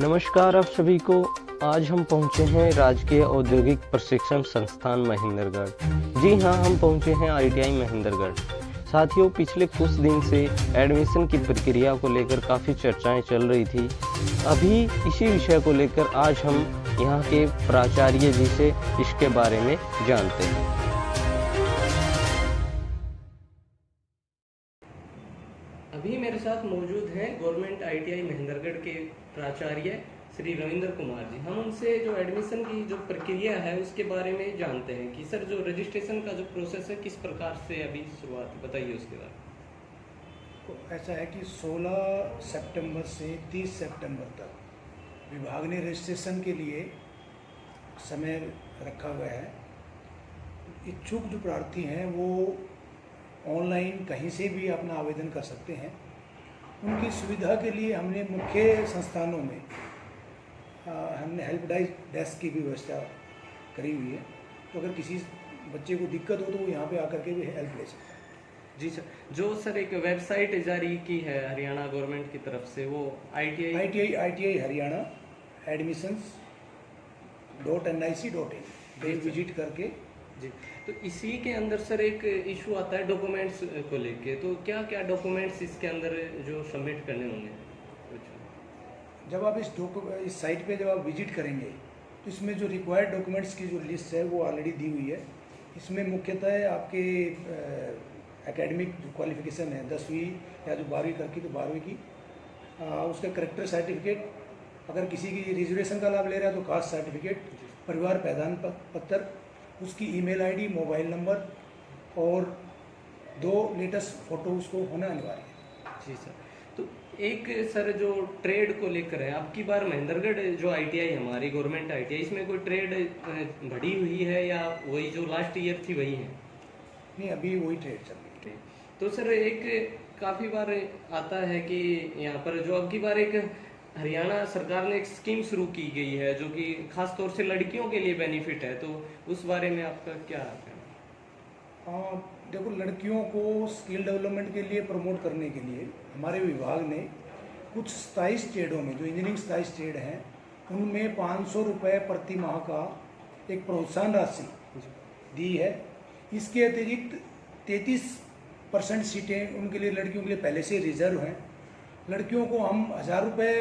नमस्कार आप सभी को। आज हम पहुंचे हैं राजकीय औद्योगिक प्रशिक्षण संस्थान महेंद्रगढ़। जी हाँ, हम पहुंचे हैं आईटीआई महेंद्रगढ़। साथियों, पिछले कुछ दिन से एडमिशन की प्रक्रिया को लेकर काफ़ी चर्चाएं चल रही थी। अभी इसी विषय को लेकर आज हम यहाँ के प्राचार्य जी से इसके बारे में जानते हैं। अभी मेरे साथ मौजूद हैं गवर्नमेंट आईटीआई महेंद्रगढ़ के प्राचार्य श्री रविंद्र कुमार जी। हम उनसे जो एडमिशन की जो प्रक्रिया है उसके बारे में जानते हैं कि सर जो रजिस्ट्रेशन का जो प्रोसेस है किस प्रकार से अभी शुरुआत, बताइए उसके बारे में। तो ऐसा है कि 16 सितंबर से 30 सितंबर तक विभाग ने रजिस्ट्रेशन के लिए समय रखा हुआ है। इच्छुक जो प्रार्थी हैं वो ऑनलाइन कहीं से भी अपना आवेदन कर सकते हैं। उनकी सुविधा के लिए हमने मुख्य संस्थानों में हमने हेल्प डेस्क की भी व्यवस्था करी हुई है। तो अगर किसी बच्चे को दिक्कत हो तो वो यहाँ पे आकर के भी हेल्प ले सकता है। जी सर, जो सर एक वेबसाइट जारी की है हरियाणा गवर्नमेंट की तरफ से, वो ITI हरियाणा एडमिशंस .nic.in पे विजिट करके। जी, तो इसी के अंदर सर एक इशू आता है डॉक्यूमेंट्स को लेके, तो क्या क्या डॉक्यूमेंट्स इसके अंदर जो सबमिट करने होंगे? जब आप इस साइट पे जब आप विजिट करेंगे तो इसमें जो रिक्वायर्ड डॉक्यूमेंट्स की जो लिस्ट है वो ऑलरेडी दी हुई है। इसमें मुख्यतः आपके एकेडमिक जो क्वालिफिकेशन है 10वीं या जो 12वीं करके तो 12वीं की, उसका करेक्टर सर्टिफिकेट, अगर किसी की रिजर्वेशन का लाभ ले रहा है तो कास्ट सर्टिफिकेट, परिवार पहचान पत्र, उसकी ईमेल आईडी, मोबाइल नंबर और 2 लेटेस्ट फ़ोटो उसको होना अनिवार्य है। जी सर, तो एक सर जो ट्रेड को लेकर है, आपकी बार महेंद्रगढ़ जो आईटीआई हमारी गवर्नमेंट आईटीआई, इसमें कोई ट्रेड बढ़ी हुई है या वही जो लास्ट ईयर थी वही है? नहीं, अभी वही ट्रेड चल रही है। तो सर एक काफ़ी बार आता है कि यहाँ पर जो अब की बार एक हरियाणा सरकार ने एक स्कीम शुरू की गई है जो कि खास तौर से लड़कियों के लिए बेनिफिट है, तो उस बारे में आपका क्या कहना? देखो, लड़कियों को स्किल डेवलपमेंट के लिए प्रमोट करने के लिए हमारे विभाग ने कुछ 27 ट्रेडों में, जो इंजीनियरिंग 27 ट्रेड हैं, उनमें 500 रुपये प्रति माह का एक प्रोत्साहन राशि दी है। इसके अतिरिक्त 33% सीटें उनके लिए, लड़कियों के लिए पहले से रिजर्व हैं। लड़कियों को हम 1000 रुपये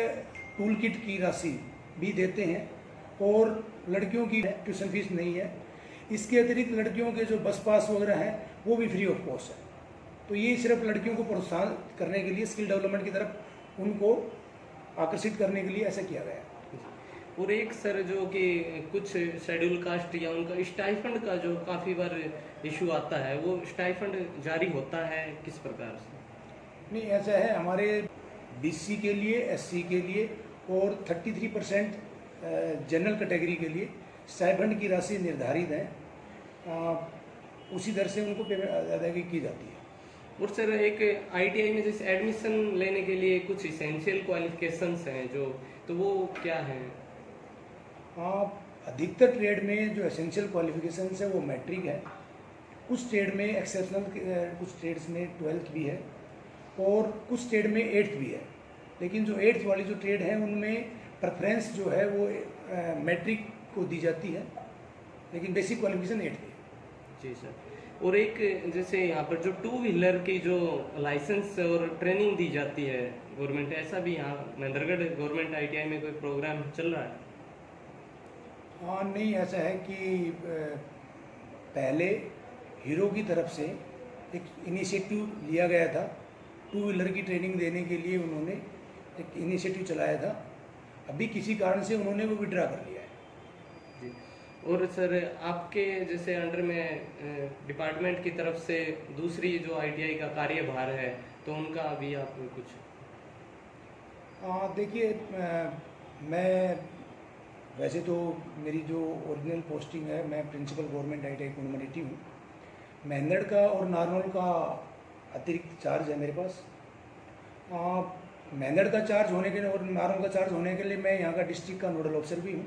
टूल किट की राशि भी देते हैं और लड़कियों की ट्यूशन फीस नहीं है। इसके अतिरिक्त लड़कियों के जो बस पास वगैरह हैं वो भी फ्री ऑफ कॉस्ट है। तो ये सिर्फ लड़कियों को प्रोत्साहन करने के लिए, स्किल डेवलपमेंट की तरफ उनको आकर्षित करने के लिए ऐसा किया गया है। और एक सर जो कि कुछ शेड्यूल कास्ट या उनका स्टाइफंड का जो काफ़ी बार इशू आता है, वो स्टाइफंड जारी होता है किस प्रकार से? नहीं, ऐसा है, हमारे BC के लिए, SC के लिए और 33% जनरल कैटेगरी के लिए स्टाइफंड की राशि निर्धारित है। उसी दर से उनको पेमेंट अदायगी की जाती है। और सर एक आईटीआई में जैसे एडमिशन लेने के लिए कुछ इसेंशियल क्वालिफिकेशंस हैं जो, तो वो क्या हैं? अधिकतर ट्रेड में जो एसेंशियल क्वालिफिकेशंस है वो मैट्रिक है। कुछ ट्रेड में एक्सेप्शनल, कुछ ट्रेड्स में 12th भी है और कुछ ट्रेड में 8th भी है। लेकिन जो 8th वाली जो ट्रेड है उनमें प्रेफरेंस जो है वो मैट्रिक को दी जाती है, लेकिन बेसिक क्वालिफिकेशन 8th है। जी सर, और एक जैसे यहाँ पर जो 2 व्हीलर की जो लाइसेंस और ट्रेनिंग दी जाती है गवर्नमेंट, ऐसा भी यहाँ महेंद्रगढ़ गवर्नमेंट आईटीआई में कोई प्रोग्राम चल रहा है? नहीं, ऐसा है कि पहले हीरो की तरफ से एक इनिशिएटिव लिया गया था, 2 व्हीलर की ट्रेनिंग देने के लिए उन्होंने एक इनिशिएटिव चलाया था। अभी किसी कारण से उन्होंने वो विड्रा कर लिया है। जी, और सर आपके जैसे अंडर में डिपार्टमेंट की तरफ से दूसरी जो आईटीआई का कार्यभार है, तो उनका भी आप कुछ? देखिए, मैं वैसे तो मेरी जो ओरिजिनल पोस्टिंग है, मैं प्रिंसिपल गवर्नमेंट आईटीआई कुंडमनेटी हूँ। महेंद्रगढ़ का और नारनौल का अतिरिक्त चार्ज है मेरे पास। महेंद्रगढ़ का चार्ज होने के और नारनौल का चार्ज होने के लिए मैं यहाँ का डिस्ट्रिक्ट का नोडल ऑफिसर भी हूँ।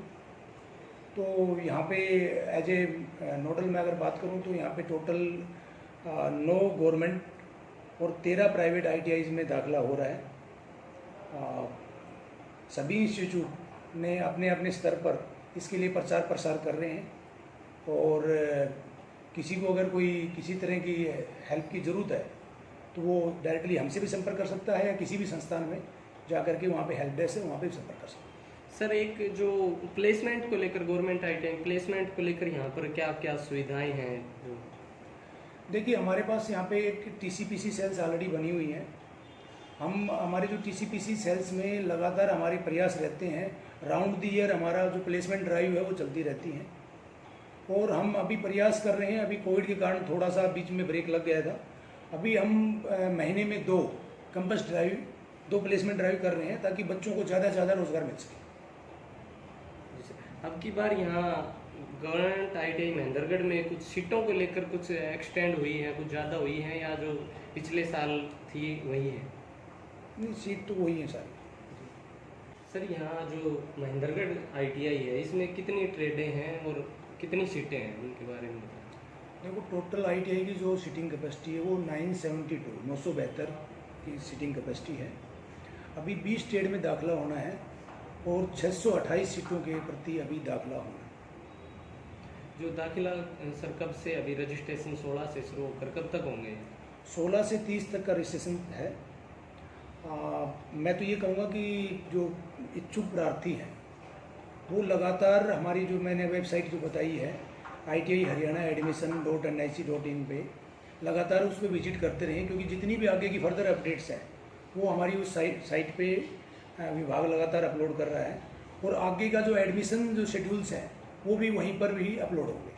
तो यहाँ पे एज ए नोडल में अगर बात करूँ तो यहाँ पे टोटल 9 गवर्नमेंट और 13 प्राइवेट आईटीआईज में दाखिला हो रहा है। सभी इंस्टीट्यूट ने अपने अपने स्तर पर इसके लिए प्रचार प्रसार कर रहे हैं, और किसी को अगर कोई किसी तरह की हेल्प की ज़रूरत है तो वो डायरेक्टली हमसे भी संपर्क कर सकता है, या किसी भी संस्थान में जा करके वहाँ पे हेल्प डेस्क है, वहाँ पे भी संपर्क कर सकता है। सर, एक जो प्लेसमेंट को लेकर गवर्नमेंट आईटीआई प्लेसमेंट को लेकर यहाँ पर क्या क्या सुविधाएं हैं जो? देखिए, हमारे पास यहाँ पे एक टीसीपीसी सेल्स ऑलरेडी बनी हुई हैं। हम हमारे जो टीसीपीसी सेल्स में लगातार हमारे प्रयास रहते हैं, राउंड द ईयर हमारा जो प्लेसमेंट ड्राइव है वो चलती रहती हैं, और हम अभी प्रयास कर रहे हैं। अभी कोविड के कारण थोड़ा सा बीच में ब्रेक लग गया था। अभी हम महीने में 2 कैंपस ड्राइव, 2 प्लेसमेंट ड्राइव कर रहे हैं, ताकि बच्चों को ज़्यादा से ज़्यादा रोजगार मिल सके। अब की बार यहाँ गवर्नमेंट आईटीआई महेंद्रगढ़ में कुछ सीटों को लेकर कुछ एक्सटेंड हुई है, कुछ ज़्यादा हुई है, या जो पिछले साल थी वही है? नहीं, सीट तो वही है सारी। सर, यहाँ जो महेंद्रगढ़ आईटीआई है इसमें कितनी ट्रेडें हैं और कितनी सीटें हैं, उनके बारे में बताएं। देखो, टोटल आईटीआई की जो सीटिंग कैपेसिटी है वो 972 की सीटिंग कैपेसिटी है। अभी 20 ट्रेड में दाखिला होना है, और 628 सीटों के प्रति अभी दाखिला होना है। जो दाखिला सर कब से, अभी रजिस्ट्रेशन 16 से शुरू होकर कब तक होंगे? 16 से 30 तक का रजिस्ट्रेशन है। मैं तो ये कहूँगा कि जो इच्छुक प्रार्थी हैं वो लगातार हमारी जो मैंने वेबसाइट जो बताई है ITI हरियाणा admission.nic.in पे लगातार उस पर विजिट करते रहें, क्योंकि जितनी भी आगे की फर्दर अपडेट्स हैं वो हमारी उस साइट पे विभाग लगातार अपलोड कर रहा है, और आगे का जो एडमिशन जो शेड्यूल्स हैं वो भी वहीं पर भी अपलोड होंगे।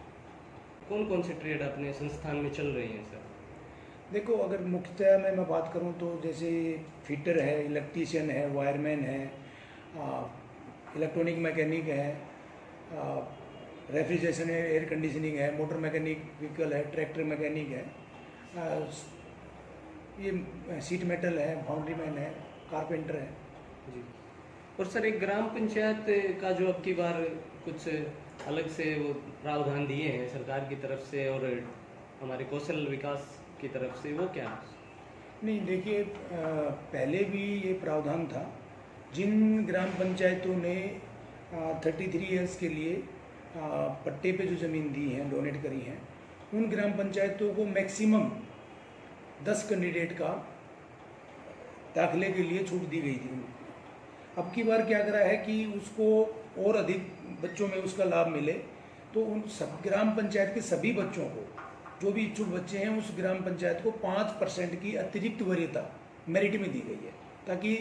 कौन कौन से ट्रेड अपने संस्थान में चल रही हैं सर? देखो, अगर मुख्यतः मैं बात करूं तो जैसे फिटर है, इलेक्ट्रीशियन है, वायरमैन है, इलेक्ट्रॉनिक मैकेनिक है, रेफ्रिजरेशन है, एयर कंडीशनिंग है, मोटर मैकेनिक व्हीकल है, ट्रैक्टर मैकेनिक है, ये सीट मेटल है, बाउंड्री मैन है, कारपेंटर है। जी। और सर, एक ग्राम पंचायत का जो अब की बार कुछ अलग से वो प्रावधान दिए हैं सरकार की तरफ से और हमारे कौशल विकास की तरफ से, वो क्या है? नहीं, देखिए, पहले भी ये प्रावधान था। जिन ग्राम पंचायतों ने 33 ईयर्स के लिए पट्टे पे जो ज़मीन दी है, डोनेट करी है, उन ग्राम पंचायतों को मैक्सिमम 10 कैंडिडेट का दाखिले के लिए छूट दी गई थी। अब की बार क्या करा है कि उसको और अधिक बच्चों में उसका लाभ मिले, तो उन सब ग्राम पंचायत के सभी बच्चों को, जो भी इच्छुक बच्चे हैं, उस ग्राम पंचायत को 5% की अतिरिक्त वरीयता मेरिट में दी गई है, ताकि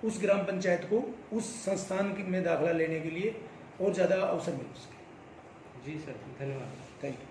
उस ग्राम पंचायत को उस संस्थान में दाखिला लेने के लिए और ज़्यादा अवसर मिल सके। जी सर, धन्यवाद। Thank you.